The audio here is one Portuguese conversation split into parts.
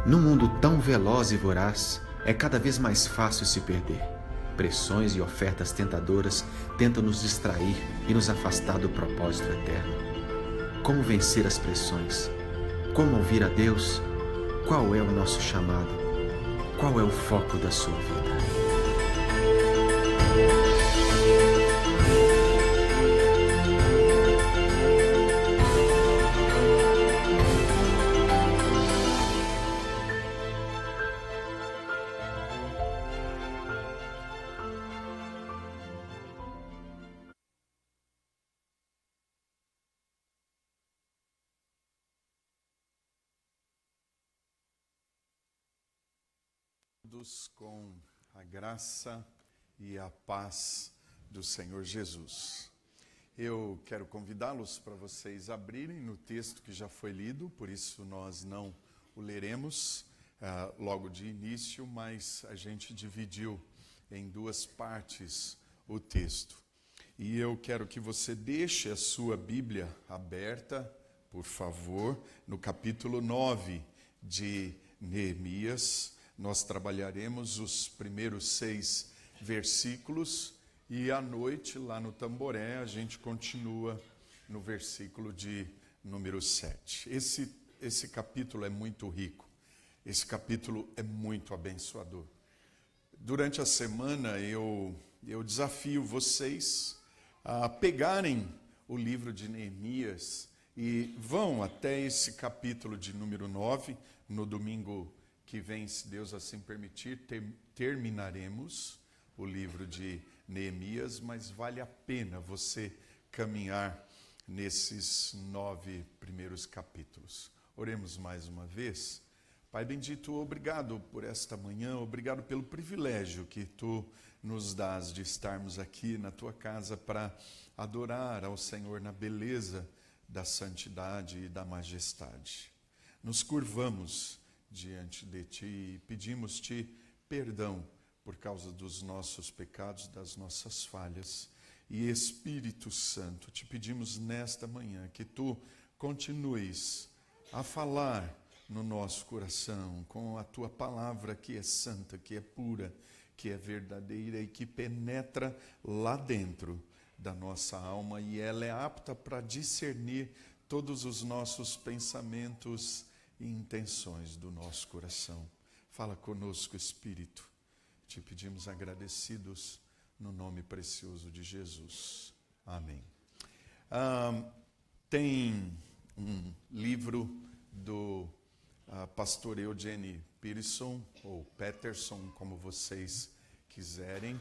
Num mundo tão veloz e voraz, é cada vez mais fácil se perder. Pressões e ofertas tentadoras tentam nos distrair e nos afastar do propósito eterno. Como vencer as pressões? Como ouvir a Deus? Qual é o nosso chamado? Qual é o foco da sua vida? Com a graça e a paz do Senhor Jesus. Eu quero convidá-los para vocês abrirem no texto que já foi lido, por isso nós não o leremos logo de início, mas a gente dividiu em duas partes o texto. E eu quero que você deixe a sua Bíblia aberta, por favor, no capítulo 9 de Neemias. Nós trabalharemos os primeiros 6 versículos e à noite, lá no Tamboré, a gente continua no versículo de número 7. Esse capítulo é muito rico, esse capítulo é muito abençoador. Durante a semana eu desafio vocês a pegarem o livro de Neemias e vão até esse capítulo de número 9, no domingo que vem, se Deus assim permitir, terminaremos o livro de Neemias, mas vale a pena você caminhar nesses 9 primeiros capítulos. Oremos mais uma vez. Pai bendito, obrigado por esta manhã, obrigado pelo privilégio que Tu nos dás de estarmos aqui na Tua casa para adorar ao Senhor na beleza da santidade e da majestade. Nos curvamos diante de Ti e pedimos-Te perdão por causa dos nossos pecados, das nossas falhas. E Espírito Santo, Te pedimos nesta manhã que Tu continues a falar no nosso coração com a Tua palavra que é santa, que é pura, que é verdadeira e que penetra lá dentro da nossa alma e ela é apta para discernir todos os nossos pensamentos e intenções do nosso coração. Fala conosco, Espírito. Te pedimos agradecidos no nome precioso de Jesus. Amém. Tem um livro do pastor Eugene Peterson, ou Peterson, como vocês quiserem.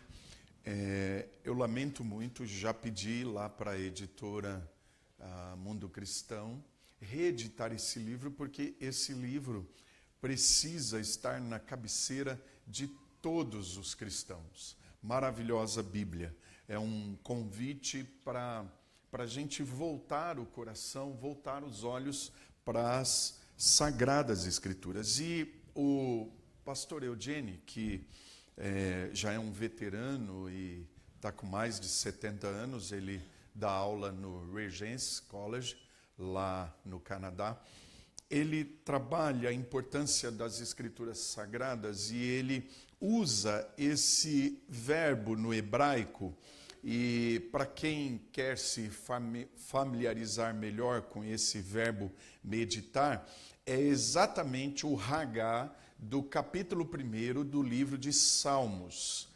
Eu lamento muito, já pedi lá para a editora Mundo Cristão reeditar esse livro, porque esse livro precisa estar na cabeceira de todos os cristãos. Maravilhosa Bíblia. É um convite para a gente voltar o coração, voltar os olhos para as Sagradas Escrituras. E o pastor Eugene, que já é um veterano e está com mais de 70 anos, ele dá aula no Regents College, lá no Canadá. Ele trabalha a importância das Escrituras Sagradas e ele usa esse verbo no hebraico. E para quem quer se familiarizar melhor com esse verbo meditar, é exatamente o Hagá do capítulo 1 do livro de Salmos.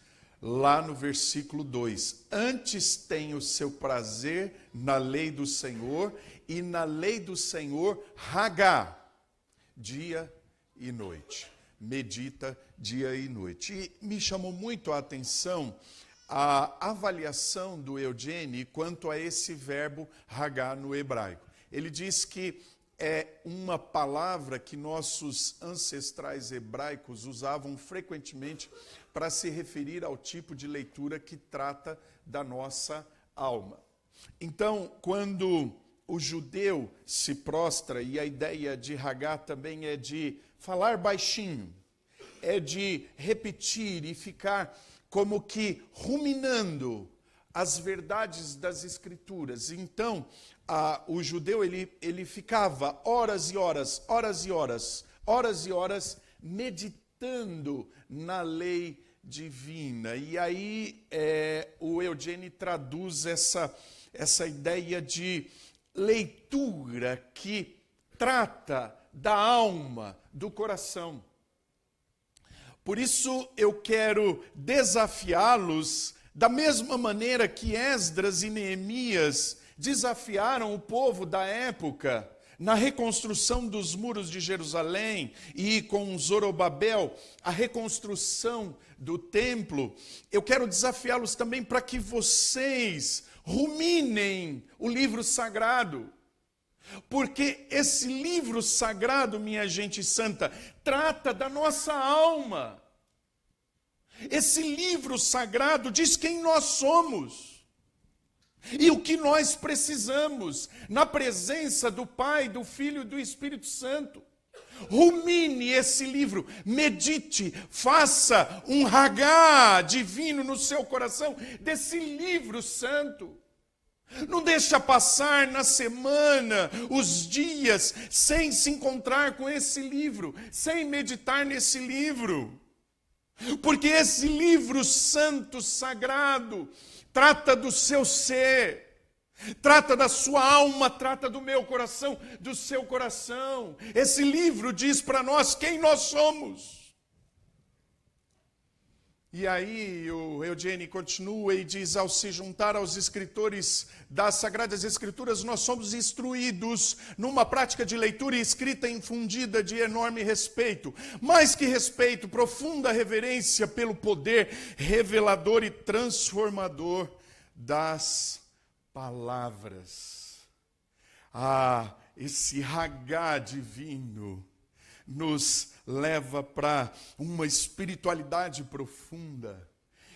Lá no versículo 2, antes tem o seu prazer na lei do Senhor, e na lei do Senhor, Hagá, dia e noite. Medita dia e noite. E me chamou muito a atenção a avaliação do Eugene quanto a esse verbo Hagá no hebraico. Ele diz que é uma palavra que nossos ancestrais hebraicos usavam frequentemente para se referir ao tipo de leitura que trata da nossa alma. Então, quando o judeu se prostra, e a ideia de Hagá também é de falar baixinho, é de repetir e ficar como que ruminando as verdades das Escrituras. Então, o judeu ele ficava horas e horas horas e horas meditando na lei divina. E aí o Eugene traduz essa ideia de leitura que trata da alma, do coração. Por isso eu quero desafiá-los da mesma maneira que Esdras e Neemias desafiaram o povo da época na reconstrução dos muros de Jerusalém e com Zorobabel, a reconstrução do templo. Eu quero desafiá-los também para que vocês ruminem o livro sagrado. Porque esse livro sagrado, minha gente santa, trata da nossa alma. Esse livro sagrado diz quem nós somos e o que nós precisamos na presença do Pai, do Filho e do Espírito Santo. Rumine esse livro, medite, faça um hagá divino no seu coração desse livro santo. Não deixa passar na semana os dias sem se encontrar com esse livro, sem meditar nesse livro. Porque esse livro santo, sagrado, trata do seu ser, trata da sua alma, trata do meu coração, do seu coração. Esse livro diz para nós quem nós somos. E aí o Eugene continua e diz: ao se juntar aos escritores das Sagradas Escrituras, nós somos instruídos numa prática de leitura e escrita infundida de enorme respeito. Mais que respeito, profunda reverência pelo poder revelador e transformador das palavras. Esse hagá divino nos leva para uma espiritualidade profunda.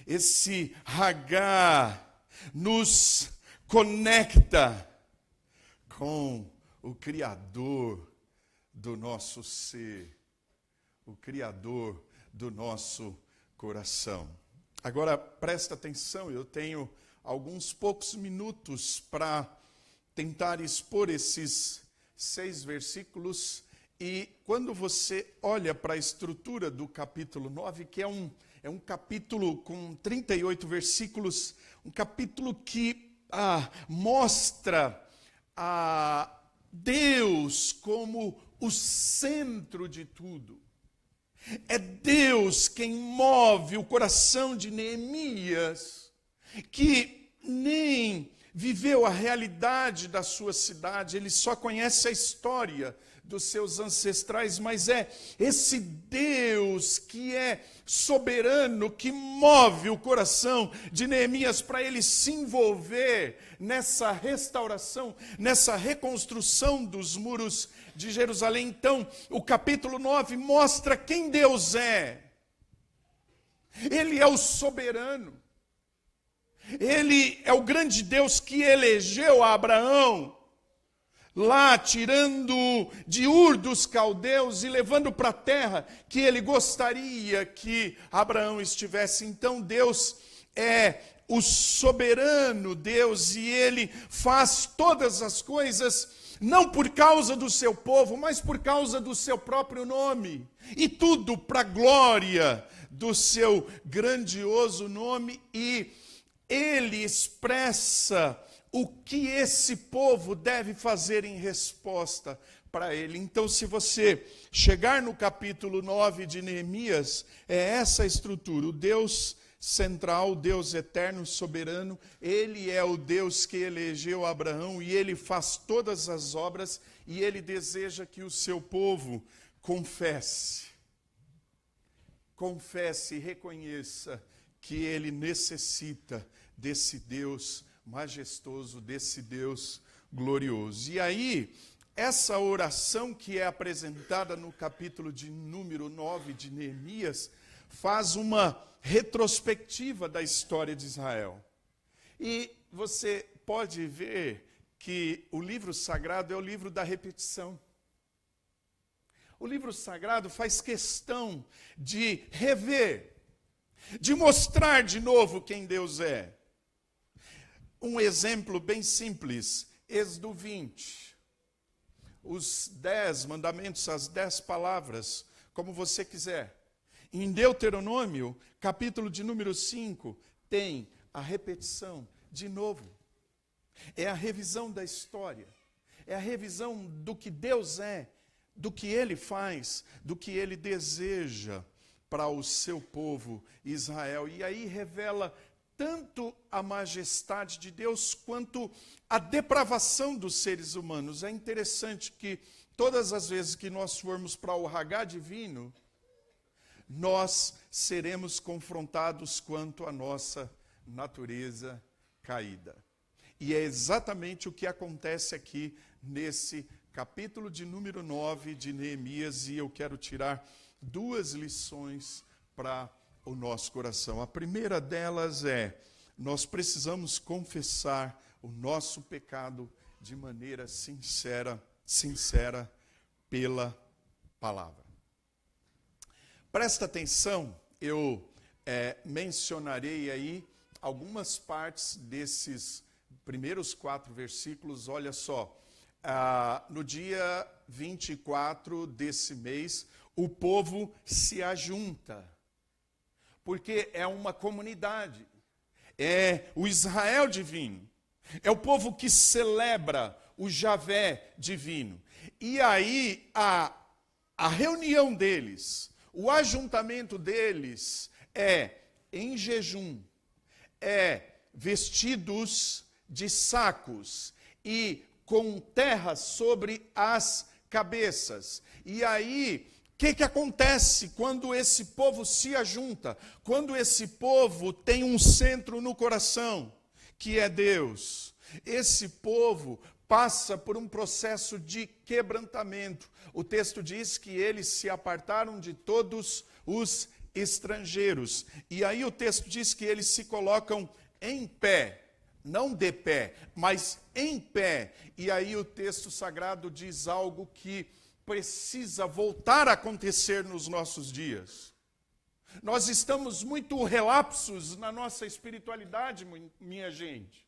Esse hagá nos conecta com o Criador do nosso ser, o Criador do nosso coração. Agora, presta atenção, eu tenho alguns poucos minutos para tentar expor esses 6 versículos. E quando você olha para a estrutura do capítulo 9, que é um capítulo com 38 versículos, um capítulo que mostra a Deus como o centro de tudo. É Deus quem move o coração de Neemias, que nem viveu a realidade da sua cidade, ele só conhece a história dos seus ancestrais, mas é esse Deus que é soberano, que move o coração de Neemias para ele se envolver nessa restauração, nessa reconstrução dos muros de Jerusalém. Então, o capítulo 9 mostra quem Deus é. Ele é o soberano. Ele é o grande Deus que elegeu a Abraão, lá tirando de Ur dos caldeus e levando para a terra que ele gostaria que Abraão estivesse. Então Deus é o soberano Deus e ele faz todas as coisas não por causa do seu povo, mas por causa do seu próprio nome. E tudo para a glória do seu grandioso nome. E ele expressa o que esse povo deve fazer em resposta para ele. Então, se você chegar no capítulo 9 de Neemias, é essa a estrutura. O Deus central, o Deus eterno, soberano, ele é o Deus que elegeu Abraão e ele faz todas as obras e ele deseja que o seu povo confesse e reconheça que ele necessita desse Deus majestoso, desse Deus glorioso. E aí, essa oração que é apresentada no capítulo de número 9 de Neemias, faz uma retrospectiva da história de Israel. E você pode ver que o livro sagrado é o livro da repetição. O livro sagrado faz questão de rever, de mostrar de novo quem Deus é. Um exemplo bem simples, Êxodo 20. os 10 mandamentos, as 10 palavras, como você quiser. Em Deuteronômio, capítulo de número 5, tem a repetição de novo. É a revisão da história. É a revisão do que Deus é, do que Ele faz, do que Ele deseja para o seu povo Israel. E aí revela tanto a majestade de Deus quanto a depravação dos seres humanos. É interessante que todas as vezes que nós formos para o Hagá divino, nós seremos confrontados quanto à nossa natureza caída. E é exatamente o que acontece aqui nesse capítulo de número 9 de Neemias, e eu quero tirar 2 lições para o nosso coração. A primeira delas é: nós precisamos confessar o nosso pecado de maneira sincera pela palavra. Presta atenção, eu mencionarei aí algumas partes desses primeiros 4 versículos. Olha só, no dia 24 desse mês, o povo se ajunta, porque é uma comunidade, é o Israel divino, é o povo que celebra o Javé divino. E aí a reunião deles, o ajuntamento deles é em jejum, é vestidos de sacos e com terra sobre as cabeças. E aí, o que acontece quando esse povo se ajunta? Quando esse povo tem um centro no coração, que é Deus. Esse povo passa por um processo de quebrantamento. O texto diz que eles se apartaram de todos os estrangeiros. E aí o texto diz que eles se colocam em pé. Não de pé, mas em pé. E aí o texto sagrado diz algo que precisa voltar a acontecer nos nossos dias. Nós estamos muito relapsos na nossa espiritualidade, minha gente.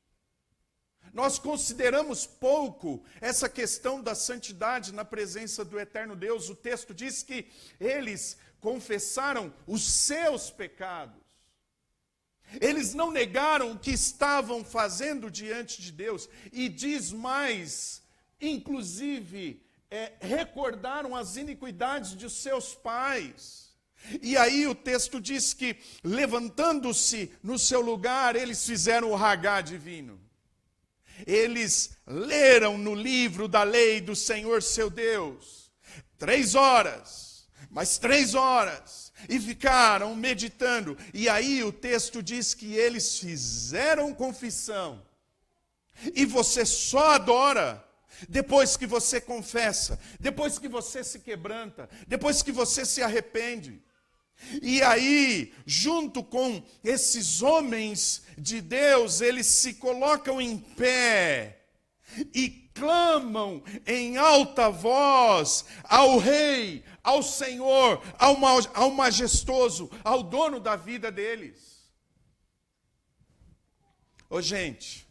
Nós consideramos pouco essa questão da santidade na presença do eterno Deus. O texto diz que eles confessaram os seus pecados. Eles não negaram o que estavam fazendo diante de Deus. E diz mais, inclusive, recordaram as iniquidades de seus pais. E aí o texto diz que, levantando-se no seu lugar, eles fizeram o Hagá divino. Eles leram no livro da lei do Senhor seu Deus 3 horas, mais 3 horas, e ficaram meditando. E aí o texto diz que eles fizeram confissão. E você só adora depois que você confessa, depois que você se quebranta, depois que você se arrepende. E aí, junto com esses homens de Deus, eles se colocam em pé e clamam em alta voz ao Rei, ao Senhor, ao majestoso, ao dono da vida deles. Ô gente,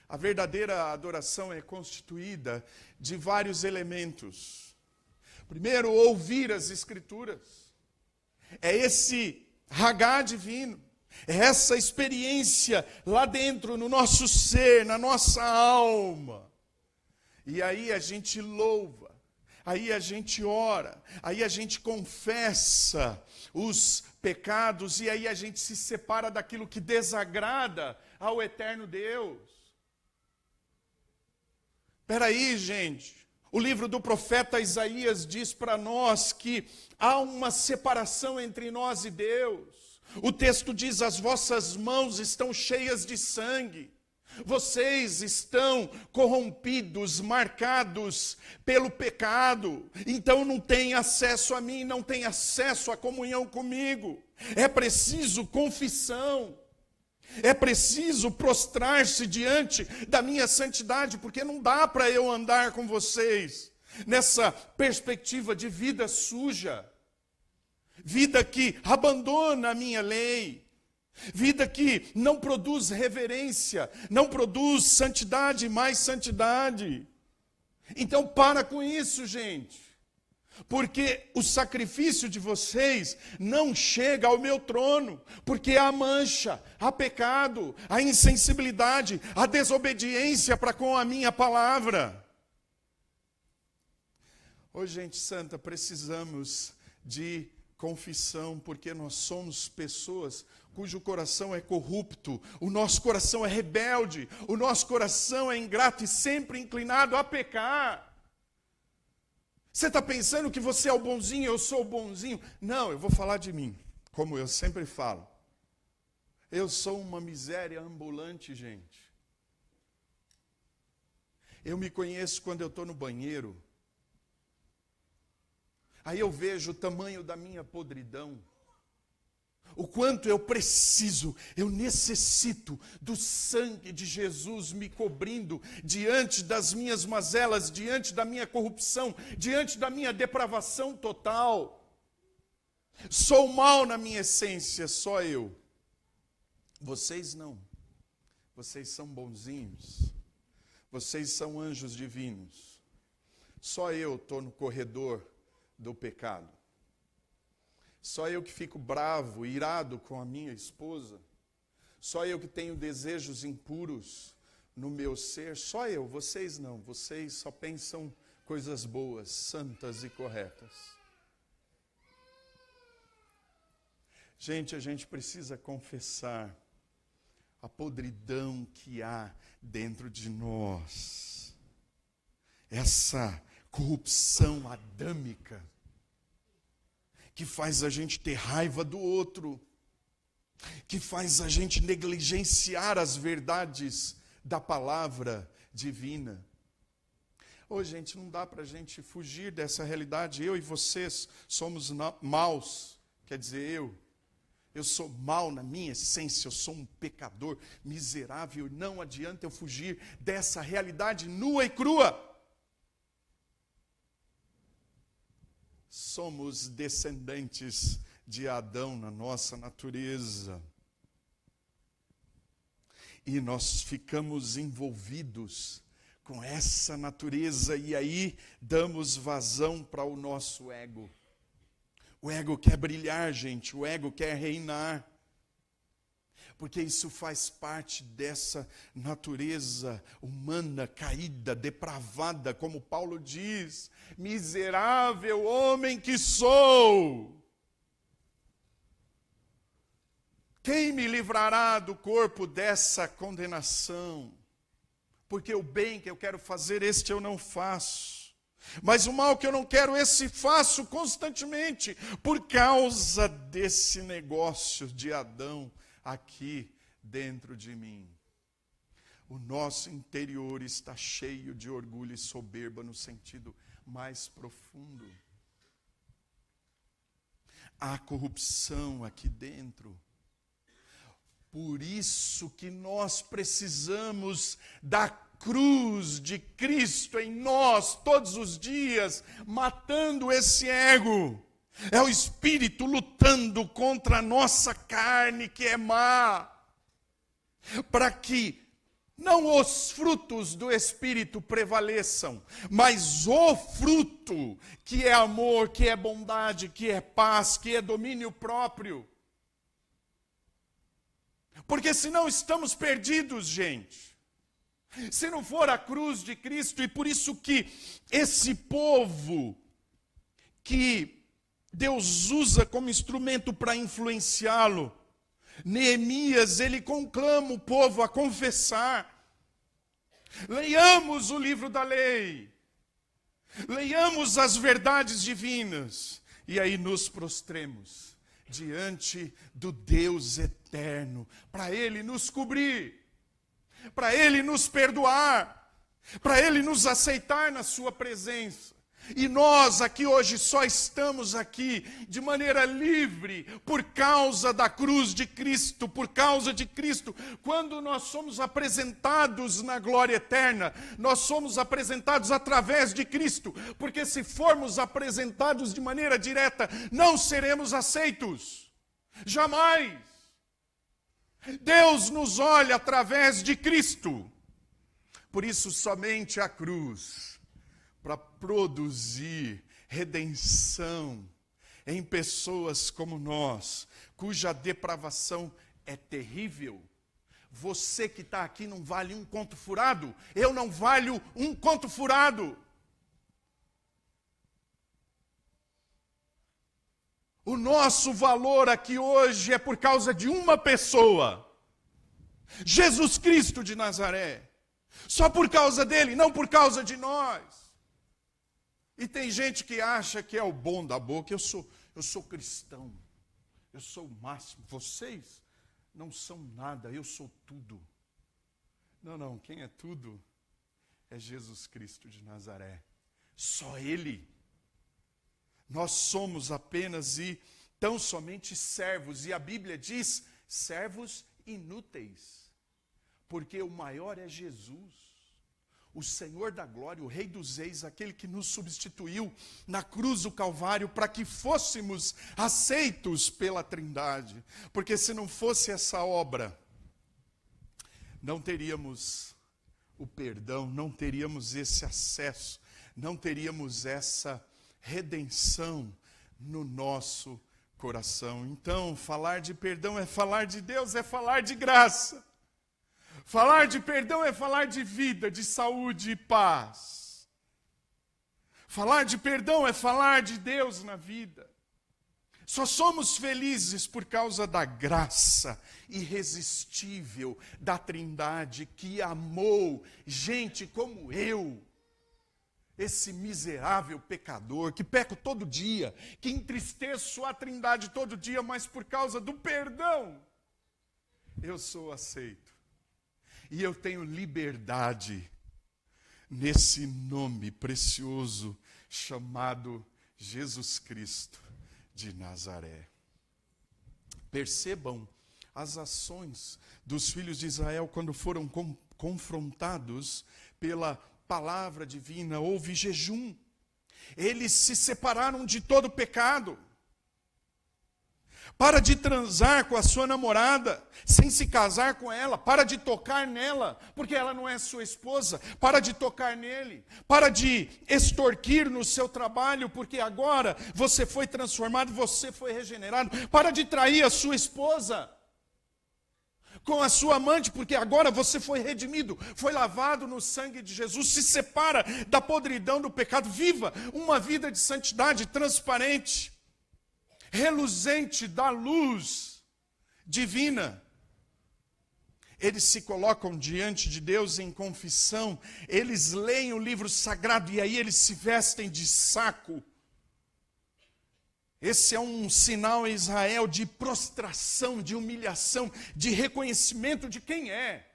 a verdadeira adoração é constituída de vários elementos. Primeiro, ouvir as Escrituras. É esse Hagá divino, é essa experiência lá dentro, no nosso ser, na nossa alma. E aí a gente louva, aí a gente ora, aí a gente confessa os pecados, e aí a gente se separa daquilo que desagrada ao eterno Deus. Espera aí, gente. O livro do profeta Isaías diz para nós que há uma separação entre nós e Deus. O texto diz: as vossas mãos estão cheias de sangue. Vocês estão corrompidos, marcados pelo pecado. Então não tem acesso a mim, não tem acesso à comunhão comigo. É preciso confissão. É preciso prostrar-se diante da minha santidade, porque não dá para eu andar com vocês nessa perspectiva de vida suja, vida que abandona a minha lei, vida que não produz reverência, não produz santidade, mais santidade. Então para com isso, gente. Porque o sacrifício de vocês não chega ao meu trono, porque há mancha, há pecado, há insensibilidade, há desobediência para com a minha palavra. Ô gente santa, precisamos de confissão, porque nós somos pessoas cujo coração é corrupto, o nosso coração é rebelde, o nosso coração é ingrato e sempre inclinado a pecar. Você está pensando que você é o bonzinho, eu sou o bonzinho? Não, eu vou falar de mim, como eu sempre falo. Eu sou uma miséria ambulante, gente. Eu me conheço quando eu estou no banheiro. Aí eu vejo o tamanho da minha podridão. O quanto eu preciso, eu necessito do sangue de Jesus me cobrindo diante das minhas mazelas, diante da minha corrupção, diante da minha depravação total. Sou mal na minha essência, só eu. Vocês não. Vocês são bonzinhos. Vocês são anjos divinos. Só eu estou no corredor do pecado. Só eu que fico bravo, irado com a minha esposa. Só eu que tenho desejos impuros no meu ser. Só eu, vocês não. Vocês só pensam coisas boas, santas e corretas. Gente, a gente precisa confessar a podridão que há dentro de nós. Essa corrupção adâmica que faz a gente ter raiva do outro, que faz a gente negligenciar as verdades da palavra divina. Ô, gente, não dá para a gente fugir dessa realidade. Eu e vocês somos maus, quer dizer, eu sou mau na minha essência, eu sou um pecador miserável, não adianta eu fugir dessa realidade nua e crua. Somos descendentes de Adão na nossa natureza. E nós ficamos envolvidos com essa natureza e aí damos vazão para o nosso ego. O ego quer brilhar, gente, o ego quer reinar. Porque isso faz parte dessa natureza humana, caída, depravada, como Paulo diz, miserável homem que sou. Quem me livrará do corpo dessa condenação? Porque o bem que eu quero fazer, este eu não faço. Mas o mal que eu não quero, esse faço constantemente, por causa desse negócio de Adão aqui dentro de mim. O nosso interior está cheio de orgulho e soberba no sentido mais profundo. Há corrupção aqui dentro. Por isso que nós precisamos da cruz de Cristo em nós todos os dias, matando esse ego. É o Espírito lutando contra a nossa carne que é má, para que não os frutos do Espírito prevaleçam, mas o fruto que é amor, que é bondade, que é paz, que é domínio próprio. Porque senão estamos perdidos, gente. Se não for a cruz de Cristo, e por isso que esse povo que Deus usa como instrumento para influenciá-lo. Neemias, ele conclama o povo a confessar. Leiamos o livro da lei. Leiamos as verdades divinas. E aí nos prostremos diante do Deus eterno, para Ele nos cobrir, para Ele nos perdoar, para Ele nos aceitar na sua presença. E nós aqui hoje só estamos aqui de maneira livre por causa da cruz de Cristo, por causa de Cristo. Quando nós somos apresentados na glória eterna, nós somos apresentados através de Cristo, porque se formos apresentados de maneira direta, não seremos aceitos. Jamais. Deus nos olha através de Cristo. Por isso somente a cruz para produzir redenção em pessoas como nós, cuja depravação é terrível. Você que está aqui não vale um conto furado. Eu não valho um conto furado. O nosso valor aqui hoje é por causa de uma pessoa. Jesus Cristo de Nazaré. Só por causa dele, não por causa de nós. E tem gente que acha que é o bom da boca. Eu sou cristão. Eu sou o máximo. Vocês não são nada, eu sou tudo. Não, quem é tudo é Jesus Cristo de Nazaré. Só Ele. Nós somos apenas e tão somente servos. E a Bíblia diz, servos inúteis. Porque o maior é Jesus. O Senhor da glória, o Rei dos reis, aquele que nos substituiu na cruz do Calvário para que fôssemos aceitos pela Trindade. Porque se não fosse essa obra, não teríamos o perdão, não teríamos esse acesso, não teríamos essa redenção no nosso coração. Então, falar de perdão é falar de Deus, é falar de graça. Falar de perdão é falar de vida, de saúde e paz. Falar de perdão é falar de Deus na vida. Só somos felizes por causa da graça irresistível da Trindade que amou gente como eu. Esse miserável pecador que peco todo dia, que entristeço a Trindade todo dia, mas por causa do perdão, eu sou aceito. E eu tenho liberdade nesse nome precioso chamado Jesus Cristo de Nazaré. Percebam as ações dos filhos de Israel quando foram confrontados pela palavra divina. Houve jejum. Eles se separaram de todo pecado. Para de transar com a sua namorada, sem se casar com ela. Para de tocar nela, porque ela não é sua esposa. Para de tocar nele. Para de extorquir no seu trabalho, porque agora você foi transformado, você foi regenerado. Para de trair a sua esposa com a sua amante, porque agora você foi redimido, foi lavado no sangue de Jesus. Se separa da podridão do pecado. Viva uma vida de santidade transparente, reluzente da luz divina. Eles se colocam diante de Deus em confissão, eles leem o livro sagrado e aí eles se vestem de saco. Esse é um sinal em Israel de prostração, de humilhação, de reconhecimento de quem é.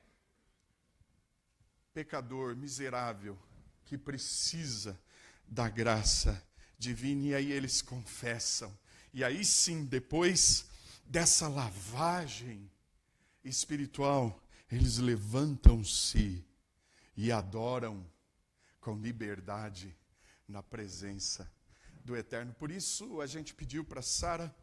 Pecador, miserável, que precisa da graça divina. E aí eles confessam. E aí sim, depois dessa lavagem espiritual, eles levantam-se e adoram com liberdade na presença do Eterno. Por isso a gente pediu para Sara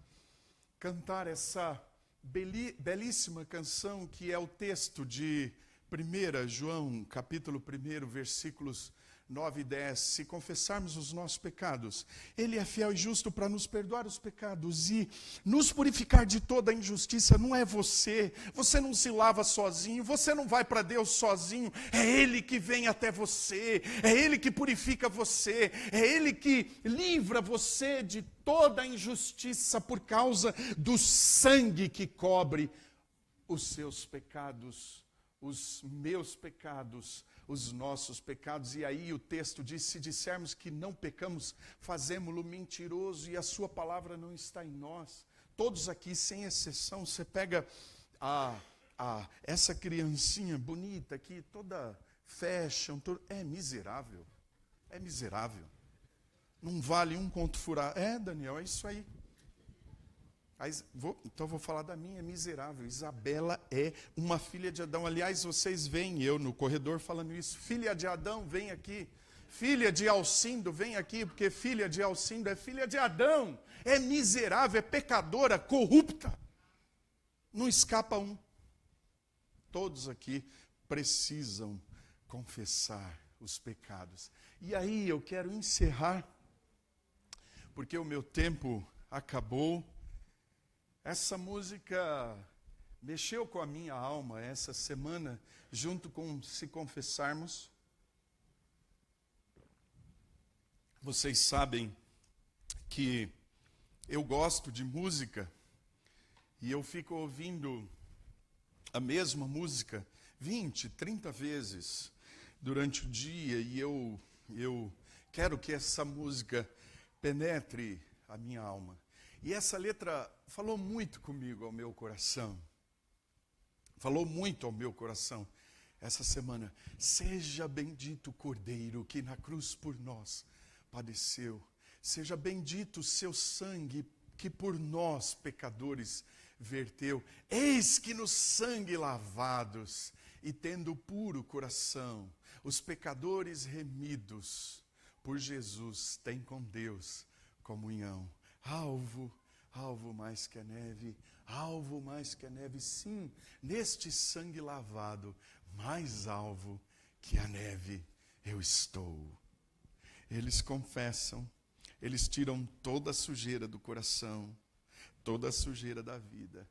cantar essa belíssima canção que é o texto de 1 João, capítulo 1, versículos 9 e 10, se confessarmos os nossos pecados, Ele é fiel e justo para nos perdoar os pecados e nos purificar de toda a injustiça. Não é você não se lava sozinho, você não vai para Deus sozinho, é Ele que vem até você, é Ele que purifica você, é Ele que livra você de toda a injustiça por causa do sangue que cobre os seus pecados, os meus pecados, os nossos pecados. E aí o texto diz, se dissermos que não pecamos, fazemo-lo mentiroso e a sua palavra não está em nós. Todos aqui, sem exceção, você pega essa criancinha bonita aqui, toda fashion, é miserável, não vale um conto furado. Daniel, é isso aí. Então vou falar da minha, miserável. Isabela é uma filha de Adão. Aliás, vocês veem eu no corredor falando isso. Filha de Adão, vem aqui. Filha de Alcindo, vem aqui, porque filha de Alcindo é filha de Adão. É miserável, é pecadora, corrupta. Não escapa um. Todos aqui precisam confessar os pecados. E aí eu quero encerrar, porque o meu tempo acabou. Essa música mexeu com a minha alma essa semana, junto com Se Confessarmos. Vocês sabem que eu gosto de música e eu fico ouvindo a mesma música 20, 30 vezes durante o dia, e eu quero que essa música penetre a minha alma. E essa letra falou muito comigo, ao meu coração. Falou muito ao meu coração essa semana. Seja bendito o Cordeiro que na cruz por nós padeceu. Seja bendito o seu sangue que por nós, pecadores, verteu. Eis que no sangue lavados e tendo puro coração, os pecadores remidos por Jesus têm com Deus comunhão. Alvo mais que a neve, alvo mais que a neve, sim, neste sangue lavado, mais alvo que a neve eu estou. Eles confessam, eles tiram toda a sujeira do coração, toda a sujeira da vida.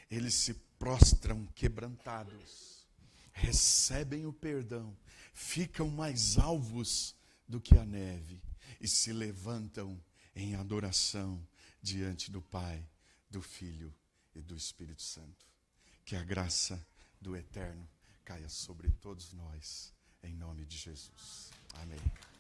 Eles se prostram quebrantados, recebem o perdão, ficam mais alvos do que a neve e se levantam em adoração diante do Pai, do Filho e do Espírito Santo. Que a graça do Eterno caia sobre todos nós, em nome de Jesus. Amém.